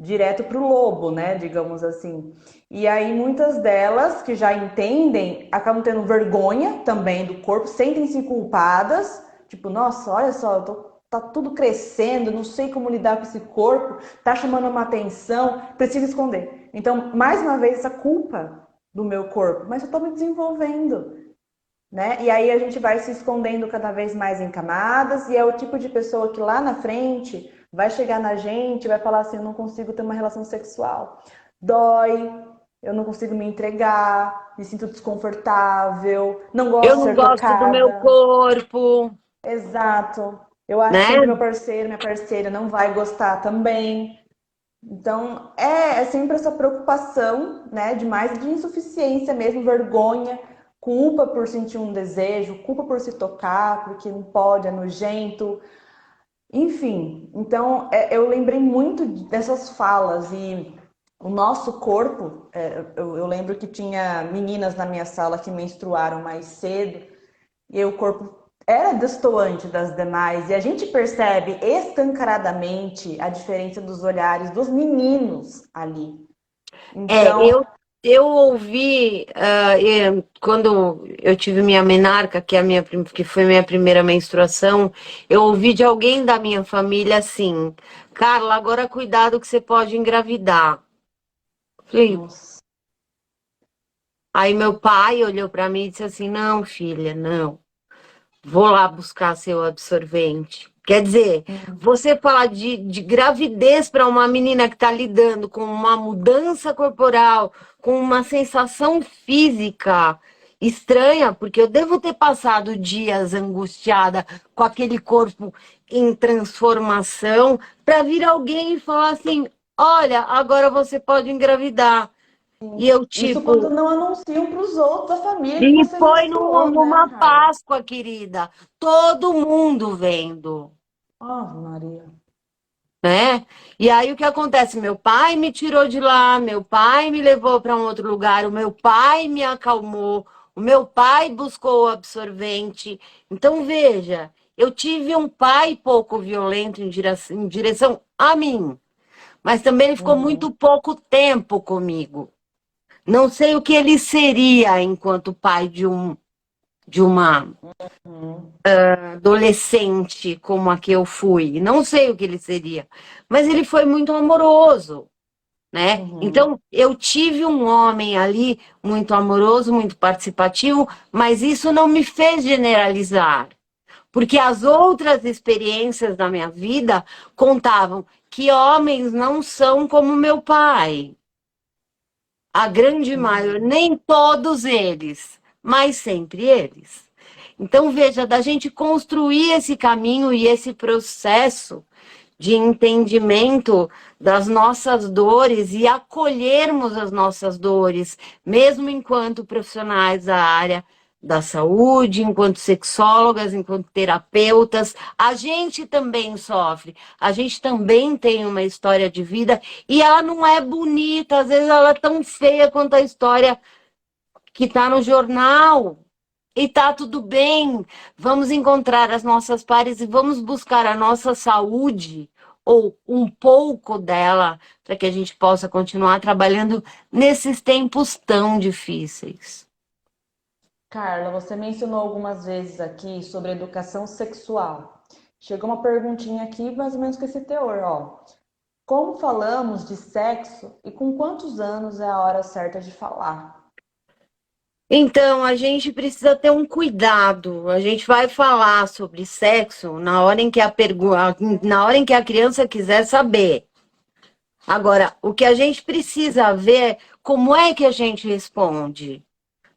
Direto pro lobo, né? Digamos assim. E aí muitas delas que já entendem acabam tendo vergonha também do corpo, sentem-se culpadas. Tipo, nossa, olha só, tá tudo crescendo, não sei como lidar com esse corpo, tá chamando uma atenção, preciso esconder. Então, mais uma vez, essa culpa do meu corpo, mas eu tô me desenvolvendo, né? E aí a gente vai se escondendo cada vez mais em camadas, e é o tipo de pessoa que lá na frente vai chegar na gente, vai falar assim: eu não consigo ter uma relação sexual, dói, eu não consigo me entregar, me sinto desconfortável, não eu gosto de não ser gosto do meu tocada. corpo, Exato. Eu acho que né? meu parceiro, minha parceira não vai gostar também. Então, é sempre essa preocupação, né, de mais de insuficiência mesmo, vergonha, culpa por sentir um desejo, culpa por se tocar, porque não pode, é nojento. Enfim, então eu lembrei muito dessas falas e o nosso corpo, eu lembro que tinha meninas na minha sala que menstruaram mais cedo e o corpo era destoante das demais. E a gente percebe escancaradamente a diferença dos olhares dos meninos ali. É, Então, eu ouvi quando eu tive minha menarca, que foi minha primeira menstruação, eu ouvi de alguém da minha família assim, Carla, agora cuidado que você pode engravidar. Falei, nossa. Aí meu pai olhou para mim e disse assim: não, filha, não. Vou lá buscar seu absorvente. Quer dizer, você falar de gravidez para uma menina que está lidando com uma mudança corporal, com uma sensação física estranha, porque eu devo ter passado dias angustiada com aquele corpo em transformação, para vir alguém e falar assim: olha, agora você pode engravidar. E eu, Isso quando tipo, não anunciam para os outros da família que e você foi menstruou, né, numa Carla? Páscoa, querida. Todo mundo vendo, Ave Maria. né? E aí o que acontece? Meu pai me tirou de lá, meu pai me levou para um outro lugar, o meu pai me acalmou, o meu pai buscou o absorvente. Então, veja, eu tive um pai pouco violento em direção a mim, mas também ele ficou muito Uhum, pouco tempo comigo. Não sei o que ele seria enquanto pai de uma uhum, adolescente como a que eu fui. Não sei o que ele seria, mas ele foi muito amoroso, né? uhum, Então, eu tive um homem ali muito amoroso, muito participativo, mas isso não me fez generalizar, porque as outras experiências da minha vida contavam que homens não são como meu pai. A grande maioria, uhum. nem todos eles, mas sempre eles. Então, veja, da gente construir esse caminho e esse processo de entendimento das nossas dores e acolhermos as nossas dores, mesmo enquanto profissionais da área da saúde, enquanto sexólogas, enquanto terapeutas, a gente também sofre, a gente também tem uma história de vida e ela não é bonita, às vezes ela é tão feia quanto a história que está no jornal. E tá tudo bem. Vamos encontrar as nossas pares e vamos buscar a nossa saúde ou um pouco dela para que a gente possa continuar trabalhando nesses tempos tão difíceis. Carla, você mencionou algumas vezes aqui sobre educação sexual. Chegou uma perguntinha aqui, mais ou menos com esse teor, ó. Como falamos de sexo e com quantos anos é a hora certa de falar? Então, a gente precisa ter um cuidado. A gente vai falar sobre sexo na hora em que na hora em que a criança quiser saber. Agora, o que a gente precisa ver é como é que a gente responde.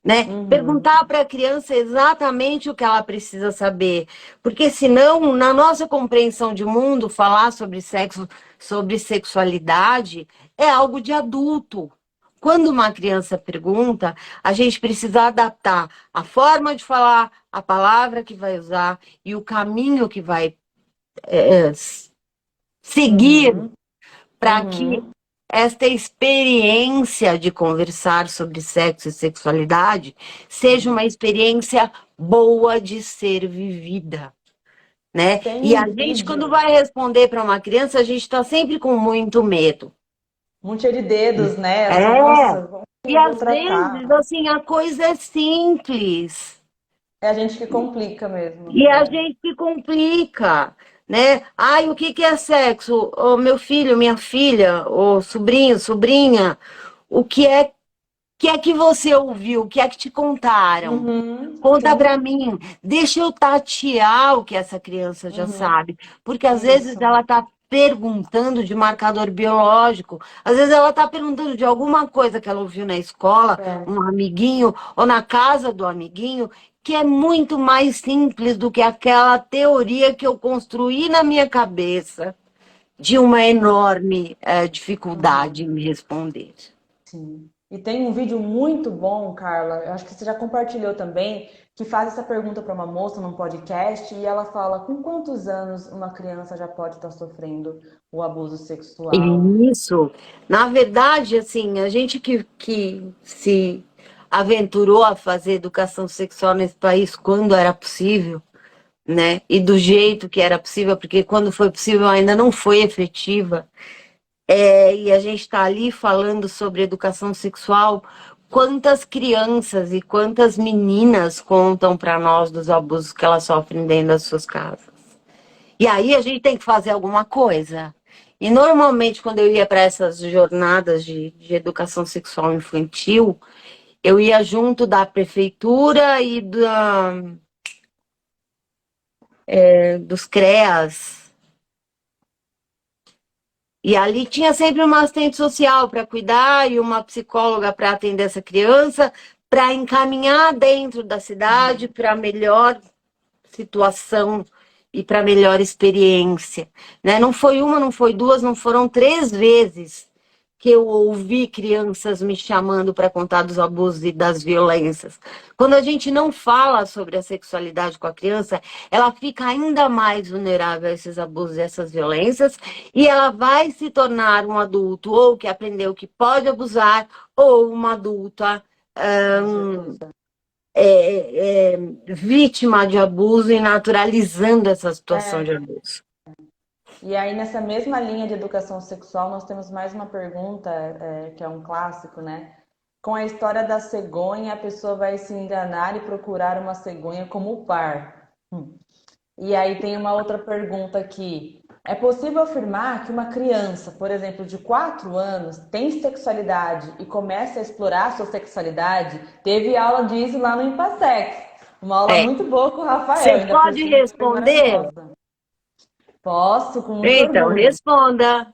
Né? Uhum, Perguntar para a criança exatamente o que ela precisa saber, porque senão, na nossa compreensão de mundo, falar sobre sexo, sobre sexualidade é algo de adulto. Quando uma criança pergunta, a gente precisa adaptar a forma de falar, a palavra que vai usar e o caminho que vai é, seguir uhum, para que uhum. esta experiência de conversar sobre sexo e sexualidade seja uma experiência boa de ser vivida, né? Tem E um a gente, quando vídeo, vai responder para uma criança, a gente está sempre com muito medo. um monte de dedos, né? Assim, É. nossa, como que E eu vou às vezes, tratar? assim, a coisa é simples. É a gente que complica mesmo. E a É. gente se complica, né? Ai, o que que é sexo? Ô, meu filho, minha filha, ô, sobrinho, sobrinha, o que é que você ouviu? O que é que te contaram? Uhum, Conta sim. para mim. Deixa eu tatear o que essa criança já Uhum, sabe, porque às vezes isso. ela está perguntando de marcador biológico, às vezes ela está perguntando de alguma coisa que ela ouviu na escola, É. um amiguinho ou na casa do amiguinho, que é muito mais simples do que aquela teoria que eu construí na minha cabeça de uma enorme dificuldade Uhum. em me responder. Sim. E tem um vídeo muito bom, Carla, eu acho que você já compartilhou também, que faz essa pergunta para uma moça num podcast e ela fala com quantos anos uma criança já pode estar sofrendo o abuso sexual. Isso. Na verdade, assim, a gente que se aventurou a fazer educação sexual nesse país quando era possível, né? E do jeito que era possível, porque quando foi possível ainda não foi efetiva. E a gente está ali falando sobre educação sexual. Quantas crianças e quantas meninas contam para nós dos abusos que elas sofrem dentro das suas casas? E aí a gente tem que fazer alguma coisa. E normalmente, quando eu ia para essas jornadas de educação sexual infantil, Eu ia junto da prefeitura e dos CREAS. E ali tinha sempre uma assistente social para cuidar e uma psicóloga para atender essa criança, para encaminhar dentro da cidade para melhor situação e para melhor experiência, né? Não foi uma, não foi duas, não foram 3 vezes que eu ouvi crianças me chamando para contar dos abusos e das violências. Quando a gente não fala sobre a sexualidade com a criança, ela fica ainda mais vulnerável a esses abusos e essas violências, e ela vai se tornar um adulto ou que aprendeu que pode abusar, ou uma adulta vítima de abuso e naturalizando essa situação de É, abuso. e aí, nessa mesma linha de educação sexual, nós temos mais uma pergunta, que é um clássico, né? Com a história da cegonha, a pessoa vai se enganar e procurar uma cegonha como par. E aí tem uma outra pergunta aqui. É possível afirmar que uma criança, por exemplo, de 4 anos, tem sexualidade e começa a explorar sua sexualidade? Teve aula disso lá no Impasex. Uma aula É. muito boa com o Rafael, Você ainda por pode cima foi responder? maravilhosa. Posso, com muito Então, orgulho. responda.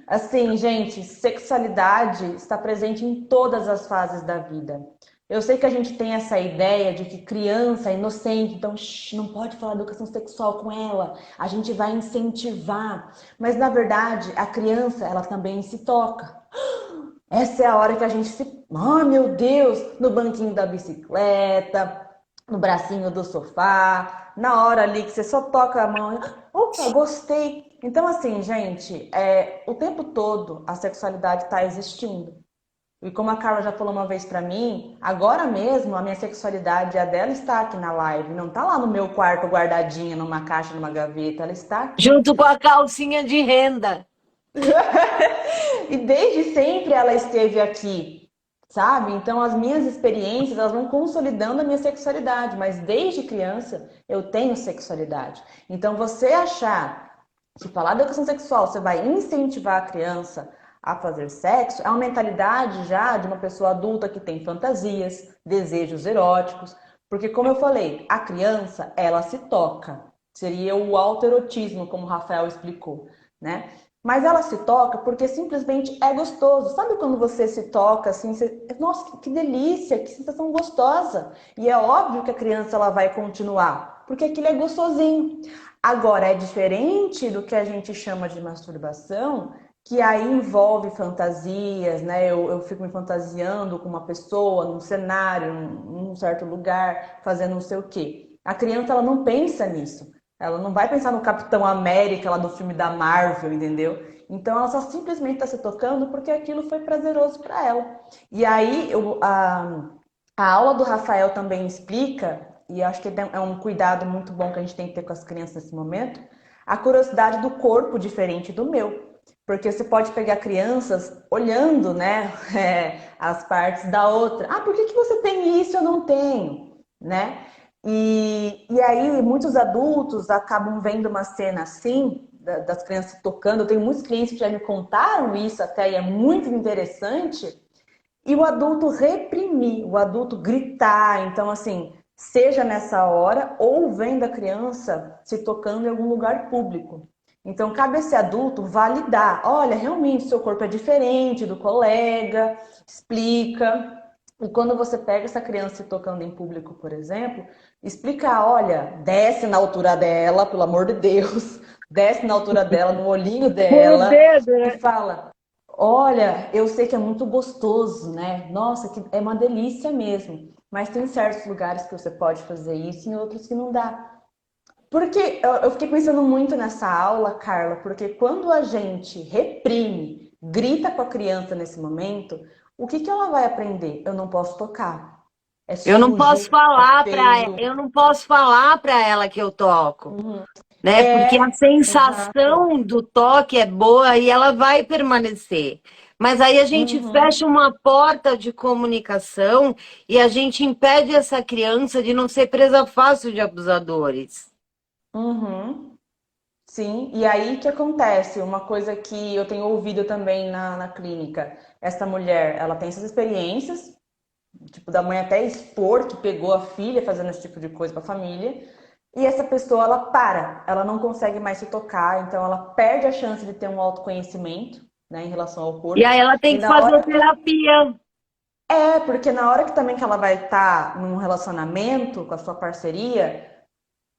Assim, gente, sexualidade está presente em todas as fases da vida. Eu sei que a gente tem essa ideia de que criança é inocente, então não pode falar de educação sexual com ela, a gente vai incentivar. Mas na verdade, a criança, ela também se toca. Essa é a hora que a gente se. Oh, meu Deus! No banquinho da bicicleta, no bracinho do sofá, na hora ali que você só toca a mão. Opa, gostei! Então, assim, gente, o tempo todo a sexualidade está existindo. E como a Carla já falou uma vez pra mim, agora mesmo a minha sexualidade, a dela está aqui na live. Não tá lá no meu quarto guardadinha numa caixa, numa gaveta. Ela está aqui. Junto com a calcinha de renda. E desde sempre ela esteve aqui, sabe? Então as minhas experiências, elas vão consolidando a minha sexualidade, mas desde criança eu tenho sexualidade. Então você achar que falar de educação sexual você vai incentivar a criança a fazer sexo, é uma mentalidade já de uma pessoa adulta que tem fantasias, desejos eróticos, porque como eu falei, a criança, ela se toca. Seria o autoerotismo, como o Rafael explicou, né? Mas ela se toca porque simplesmente é gostoso. Sabe quando você se toca assim, você... nossa, que delícia, que sensação gostosa. E é óbvio que a criança ela vai continuar, porque aquilo é gostosinho. Agora é diferente do que a gente chama de masturbação, que aí envolve fantasias, né? Eu fico me fantasiando com uma pessoa, num cenário, num certo lugar, fazendo não sei o quê. A criança ela não pensa nisso. Ela não vai pensar no Capitão América lá do filme da Marvel, entendeu? Então ela só simplesmente está se tocando porque aquilo foi prazeroso para ela. E aí a aula do Rafael também explica, e acho que é um cuidado muito bom que a gente tem que ter com as crianças nesse momento, a curiosidade do corpo diferente do meu. Porque você pode pegar crianças olhando, né, as partes da outra. Ah, por que você tem isso e eu não tenho? Né? E aí, muitos adultos acabam vendo uma cena assim, das crianças tocando. Eu tenho muitos clientes que já me contaram isso até, e é muito interessante. E o adulto reprimir, o adulto gritar. Então, assim, seja nessa hora ou vendo a criança se tocando em algum lugar público. Então, cabe a esse adulto validar. Olha, realmente seu corpo é diferente do colega, explica. E quando você pega essa criança se tocando em público, por exemplo, explica, olha, desce na altura dela, pelo amor de Deus, desce na altura dela, no olhinho Com o dela, dedo, e né? fala, olha, eu sei que é muito gostoso, né? Nossa, que é uma delícia mesmo. Mas tem certos lugares que você pode fazer isso e outros que não dá. Porque eu fiquei pensando muito nessa aula, Carla, porque quando a gente reprime, grita com a criança nesse momento, o que que ela vai aprender? Eu não posso tocar. É sujo, é feio. Eu não posso falar para ela que eu toco, Uhum. né? Porque a É, exato. sensação do toque é boa e ela vai permanecer. Mas aí a gente Uhum. fecha uma porta de comunicação e a gente impede essa criança de não ser presa fácil de abusadores. Uhum. Sim, e aí que acontece? Uma coisa que eu tenho ouvido também na clínica. Essa mulher, ela tem essas experiências, tipo, da mãe até expor que pegou a filha fazendo esse tipo de coisa com a família. E essa pessoa, ela não consegue mais se tocar, então ela perde a chance de ter um autoconhecimento, né, em relação ao E corpo. aí ela E tem que na fazer hora que terapia. porque na hora que também que ela vai estar num relacionamento com a sua parceria,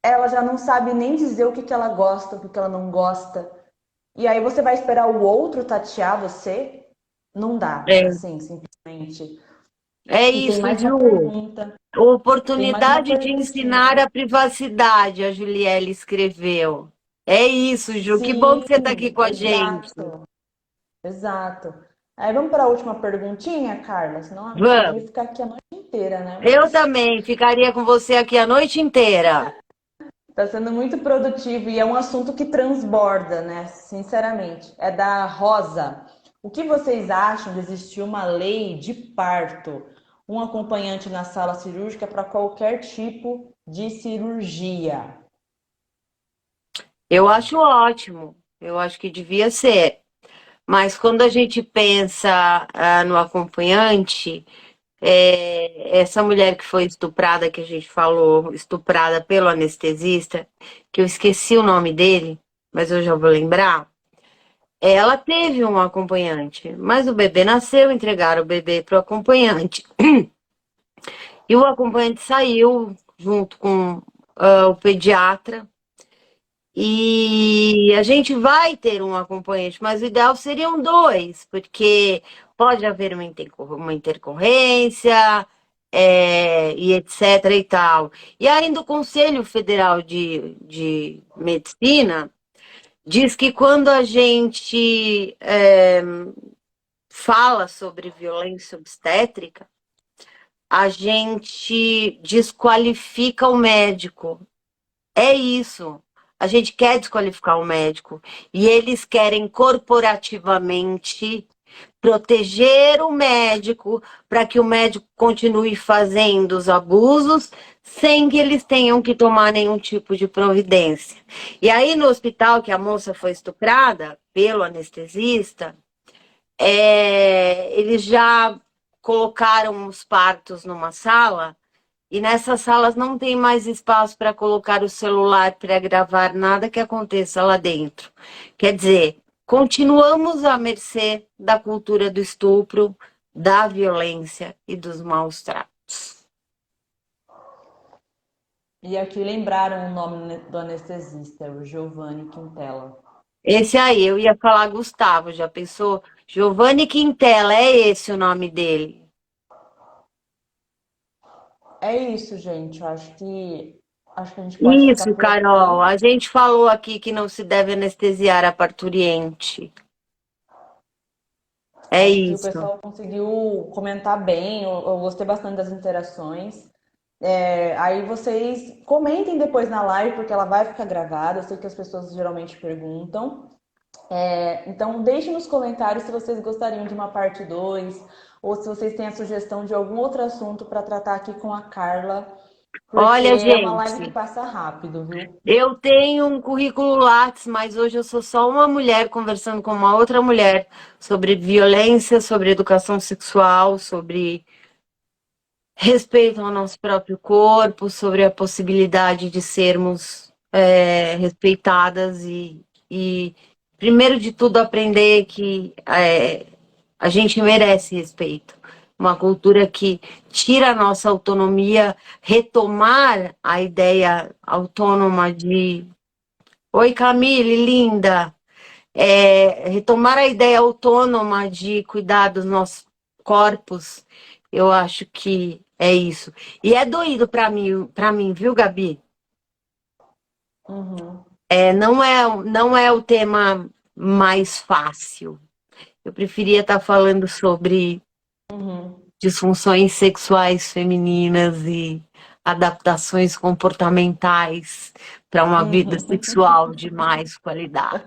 ela já não sabe nem dizer o que que ela gosta, o que que ela não gosta. E aí você vai esperar o outro tatear você? Não dá, É, assim, simplesmente. é E tem isso, mais uma Ju. pergunta. Tem mais uma Oportunidade de perguntinha. ensinar a privacidade, a Juliele escreveu. É isso, Ju. Que bom Sim, que você está aqui com a gente. exato, exato. Aí vamos para a última perguntinha, Carla? Senão a gente podia Vamos. ficar aqui a noite inteira, né? Eu Mas também ficaria com você aqui a noite inteira. está sendo muito produtivo e é um assunto que transborda, né? Sinceramente. É da Rosa. O que vocês acham de existir uma lei de parto? Um acompanhante na sala cirúrgica para qualquer tipo de cirurgia. Eu acho ótimo. Eu acho que devia ser. Mas quando a gente pensa no acompanhante, essa mulher que foi estuprada, que a gente falou, estuprada pelo anestesista, que eu esqueci o nome dele, mas eu já vou lembrar. Ela teve um acompanhante, mas o bebê nasceu, entregaram o bebê para o acompanhante. E o acompanhante saiu junto com o pediatra. E a gente vai ter um acompanhante, mas o ideal seriam dois, porque pode haver uma intercorrência, e etc. e tal. E ainda o Conselho Federal de Medicina diz que quando a gente fala sobre violência obstétrica, a gente desqualifica o médico. É isso. A gente quer desqualificar o médico. E eles querem corporativamente proteger o médico para que o médico continue fazendo os abusos sem que eles tenham que tomar nenhum tipo de providência. E aí, no hospital que a moça foi estuprada pelo anestesista, eles já colocaram os partos numa sala e nessas salas não tem mais espaço para colocar o celular para gravar nada que aconteça lá dentro. Quer dizer, continuamos à mercê da cultura do estupro, da violência e dos maus tratos. E aqui lembraram o nome do anestesista, o Giovanni Quintela. Esse aí, eu ia falar Gustavo, já pensou? Giovanni Quintela, é esse o nome dele. É isso, gente. Eu acho que a gente pode ficar Isso, por Carol. aqui. A gente falou aqui que não se deve anestesiar a parturiente. É Acho que o isso. pessoal conseguiu comentar bem. Eu gostei bastante das interações. Aí vocês comentem depois na live, porque ela vai ficar gravada. Eu sei que as pessoas geralmente perguntam. Então, deixe nos comentários se vocês gostariam de uma parte 2 ou se vocês têm a sugestão de algum outro assunto para tratar aqui com a Carla, porque Olha, é uma live que gente. passa rápido, viu? Eu tenho um currículo Lattes, mas hoje eu sou só uma mulher conversando com uma outra mulher sobre violência, sobre educação sexual, sobre respeito ao nosso próprio corpo, sobre a possibilidade de sermos respeitadas e, primeiro de tudo, aprender que a gente merece respeito. Uma cultura que tira a nossa autonomia, retomar a ideia autônoma de oi, Camille, linda. Retomar a ideia autônoma de cuidar dos nossos corpos, eu acho que é isso. E é doído para mim, viu, Gabi? Uhum, Não é o tema mais fácil. Eu preferia estar falando sobre uhum. disfunções sexuais femininas e adaptações comportamentais para uma vida sexual de mais qualidade,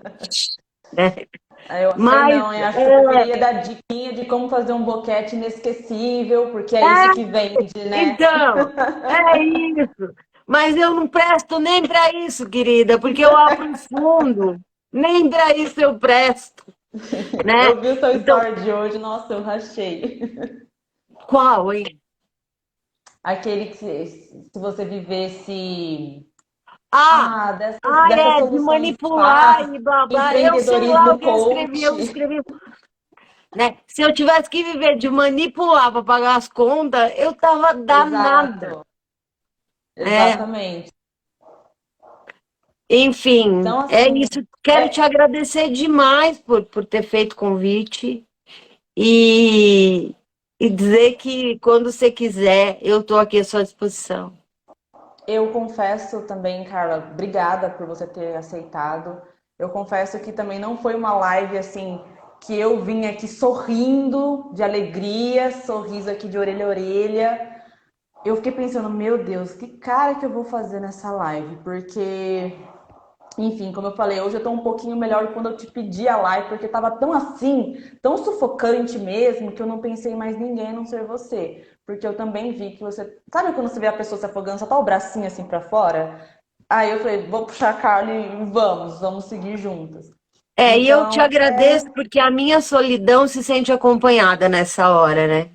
né? Eu acho que Mas não, hein? Acho que eu preferia dar diquinha de como fazer um boquete inesquecível, porque é isso que vende, né? então, é isso. Mas eu não presto nem para isso, querida, porque eu aprofundo. Nem para isso eu presto, né? Eu vi o seu Então, story de hoje, nossa, eu rachei. qual, hein? Aquele que se você vivesse Ah, dessas de soluções manipular fáceis, e blá blá. Eu sei lá o empreendedorismo que eu coach. escrevi, né? Se eu tivesse que viver de manipular para pagar as contas, eu tava danada. Exato, É, exatamente. enfim, Então, é assim, isso. Quero te é, agradecer demais por ter feito o convite e, e dizer que quando você quiser, eu estou aqui à sua disposição. eu confesso também, Carla, obrigada por você ter aceitado. Eu confesso que também não foi uma live assim que eu vim aqui sorrindo de alegria, sorriso aqui de orelha a orelha. Eu fiquei pensando, meu Deus, que cara que eu vou fazer nessa live? Porque, enfim, como eu falei, hoje eu tô um pouquinho melhor quando eu te pedi a live, porque tava tão assim, tão sufocante mesmo, que eu não pensei em mais ninguém a não ser você. Porque eu também vi que você. Sabe quando você vê a pessoa se afogando, só tá o bracinho assim pra fora? Aí eu falei, vou puxar a Carla e vamos seguir juntas. E eu te Então, agradeço porque a minha solidão se sente acompanhada nessa hora, né?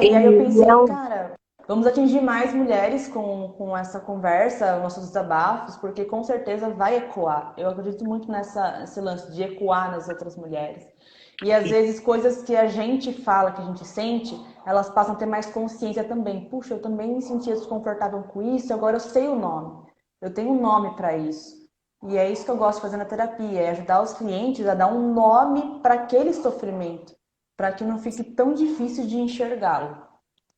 e aí eu pensei, Eu, cara, vamos atingir mais mulheres com essa conversa, nossos desabafos, porque com certeza vai ecoar. Eu acredito muito nesse lance de ecoar nas outras mulheres. E às vezes coisas que a gente fala, que a gente sente, elas passam a ter mais consciência também. Puxa, eu também me sentia desconfortável com isso, agora eu sei o nome. Eu tenho um nome para isso. E é isso que eu gosto de fazer na terapia, é ajudar os clientes a dar um nome para aquele sofrimento, para que não fique tão difícil de enxergá-lo.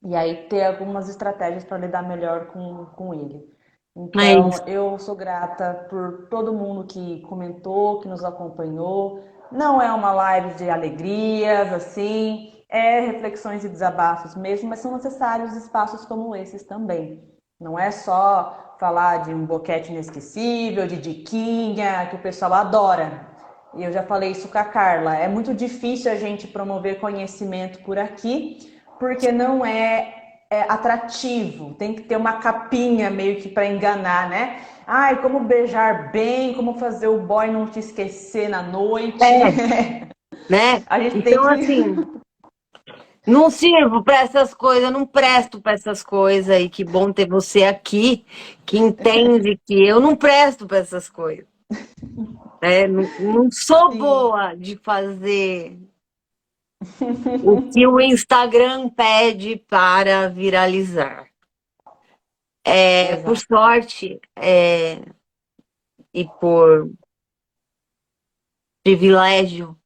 E aí ter algumas estratégias para lidar melhor com ele. é isso. Então, eu sou grata por todo mundo que comentou, que nos acompanhou. Não é uma live de alegrias, assim, é reflexões e desabafos mesmo, mas são necessários espaços como esses também. Não é só falar de um boquete inesquecível, de diquinha, que o pessoal adora. E eu já falei isso com a Carla. É muito difícil a gente promover conhecimento por aqui, porque não é atrativo. Tem que ter uma capinha meio que para enganar, né? Ai, como beijar bem, como fazer o boy não te esquecer na noite. É, né? A gente tem Então, que. assim, não sirvo para essas coisas, não presto para essas coisas. E que bom ter você aqui que entende que eu não presto para essas coisas. Né? Não sou Sim, boa de fazer o que o Instagram pede para viralizar. Por exato. sorte, e por privilégio,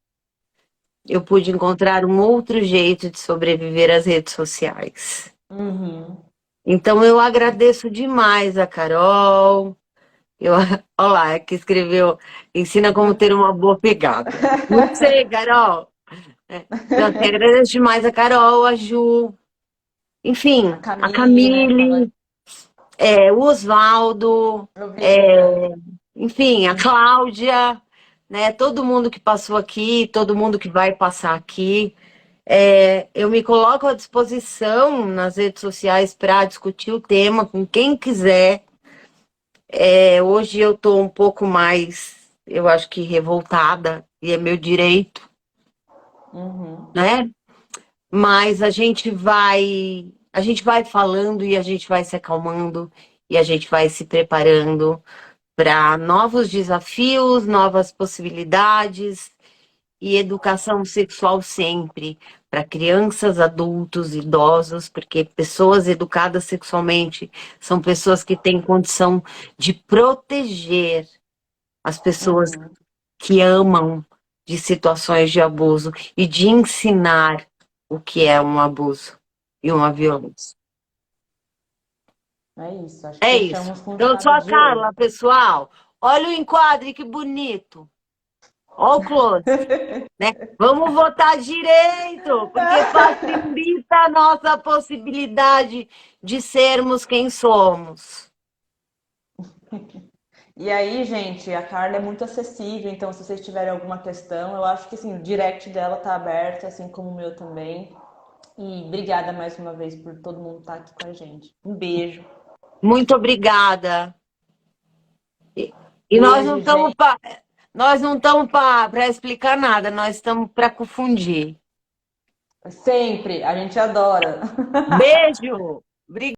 eu pude encontrar um outro jeito de sobreviver às redes sociais. Uhum. Então eu agradeço demais a Carol. Eu, olha lá, que escreveu, ensina como ter uma boa pegada. Não sei, Carol. Então, assim, agradeço demais a Carol, a Ju, A enfim, a Camille, né? Que tava. Camille, o Osvaldo, Eu vi é, também. enfim, a Cláudia, né? Todo mundo que passou aqui, todo mundo que vai passar aqui. Eu me coloco à disposição nas redes sociais para discutir o tema com quem quiser. Hoje eu estou um pouco mais, eu acho que revoltada, e é meu direito, Uhum. né? Mas a gente vai falando e a gente vai se acalmando e a gente vai se preparando para novos desafios, novas possibilidades e educação sexual sempre para crianças, adultos, idosos, porque pessoas educadas sexualmente são pessoas que têm condição de proteger as pessoas Uhum. que amam de situações de abuso e de ensinar o que é um abuso e uma violência. É isso. Acho que É isso. fechamos com Eu sou chave a de ouro. Carla, pessoal. Olha o enquadre, que bonito. Olha o close, né? Vamos votar direito, porque facilita a nossa possibilidade de sermos quem somos. E aí, gente, a Carla é muito acessível, então se vocês tiverem alguma questão, eu acho que assim, o direct dela tá aberto, assim como o meu também. E obrigada mais uma vez por todo mundo estar aqui com a gente. Um beijo. Muito obrigada. E, e Beijo, gente. nós não estamos para explicar nada, nós estamos para confundir. Sempre, a gente adora. Beijo! Obrigada.